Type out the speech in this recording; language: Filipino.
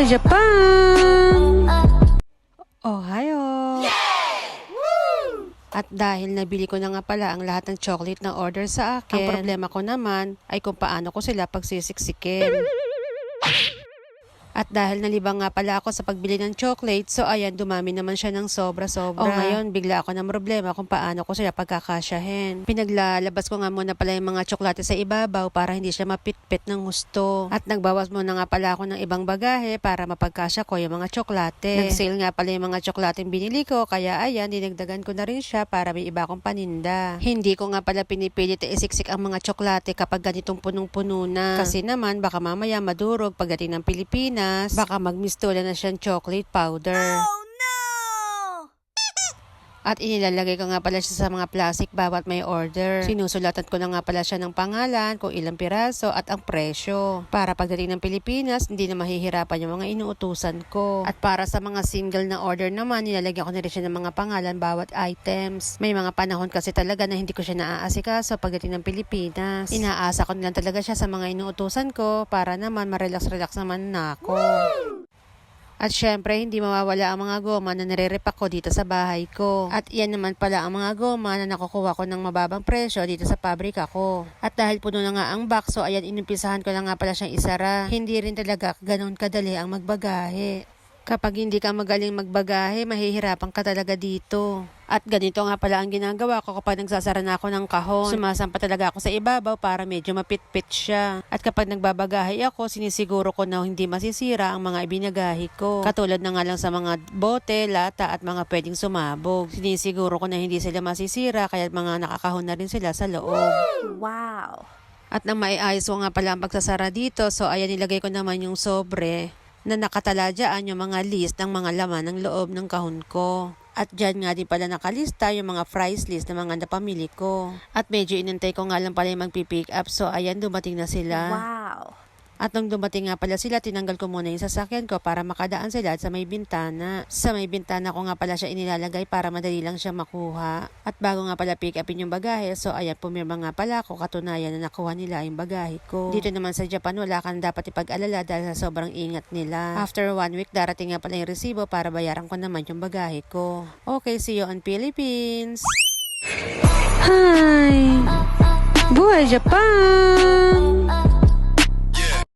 Buhay Japan! Ohayo! At dahil nabili ko na nga pala ang lahat ng chocolate na order sa akin, ang problema ko naman ay kung paano ko sila pagsisiksikin. At dahil nalibang nga pala ako sa pagbili ng chocolate, so ayan, dumami naman siya ng sobra-sobra. O ngayon, bigla ako ng problema kung paano ko sila pagkakasyahin. Pinaglalabas ko nga muna pala yung mga tsokolate sa ibabaw para hindi siya mapitpit ng gusto. At nagbawas muna nga pala ako ng ibang bagahe para mapagkasya ko yung mga tsokolate. Nag-sale nga pala yung mga tsokolate binili ko, kaya ayan, dinagdagan ko na rin siya para may iba akong paninda. Hindi ko nga pala pinipilit na isiksik ang mga tsokolate kapag ganitong punong-puno na. Kasi naman, baka mamaya madurog pagdating ng Pilipinas. Baka magmistula na siyang chocolate powder. Oh no! At inilalagay ko nga pala siya sa mga plastic bawat may order. Sinusulatan ko na nga pala siya ng pangalan, kung ilang piraso at ang presyo. Para pagdating ng Pilipinas, hindi na mahihirapan yung mga inuutusan ko. At para sa mga single na order naman, nilalagyan ko na rin siya ng mga pangalan bawat items. May mga panahon kasi talaga na hindi ko siya naaasikaso pagdating ng Pilipinas. Inaasa ko na lang talaga siya sa mga inuutusan ko para naman marelax-relax naman na ako. At syempre, hindi mawawala ang mga goma na nire-repack ko dito sa bahay ko. At iyan naman pala ang mga goma na nakukuha ko ng mababang presyo dito sa pabrika ko. At dahil puno na nga ang box, so ayan, inumpisahan ko na nga pala siyang isara. Hindi rin talaga ganoon kadali ang magbagahe. Kapag hindi ka magaling magbagahe, mahihirapan ka talaga dito. At ganito nga pala ang ginagawa ko kapag nagsasara na ako ng kahon. Sumasampa talaga ako sa ibabaw para medyo mapit-pit siya. At kapag nagbabagahe ako, sinisiguro ko na hindi masisira ang mga ibinagahe ko. Katulad na nga lang sa mga bote, lata at mga pwedeng sumabog. Sinisiguro ko na hindi sila masisira kaya mga nakakahon na rin sila sa loob. Wow! At nang maiayos ko nga pala ang pagsasara dito, so ayan, nilagay ko naman yung sobre na nakatala dyan yung mga list ng mga laman ng loob ng kahon ko. At dyan nga din pala nakalista yung mga price list ng mga napamili ko. At medyo inantay ko nga lang pala yung magpipick up, so ayan, dumating na sila. Wow! At nung dumating nga pala sila, tinanggal ko muna yung sasakyan ko para makadaan sila sa may bintana. Sa may bintana ko nga pala siya inilalagay para madali lang siya makuha. At bago nga pala pick upin yung bagahe, so ayan, pumirma nga pala ako, katunayan na nakuha nila yung bagahe ko. Dito naman sa Japan, wala kang dapat ipag-alala dahil sa sobrang ingat nila. After 1 week, darating nga pala yung resibo para bayaran ko naman yung bagahe ko. Okay, see you on Philippines! Hi! Buhay Japan!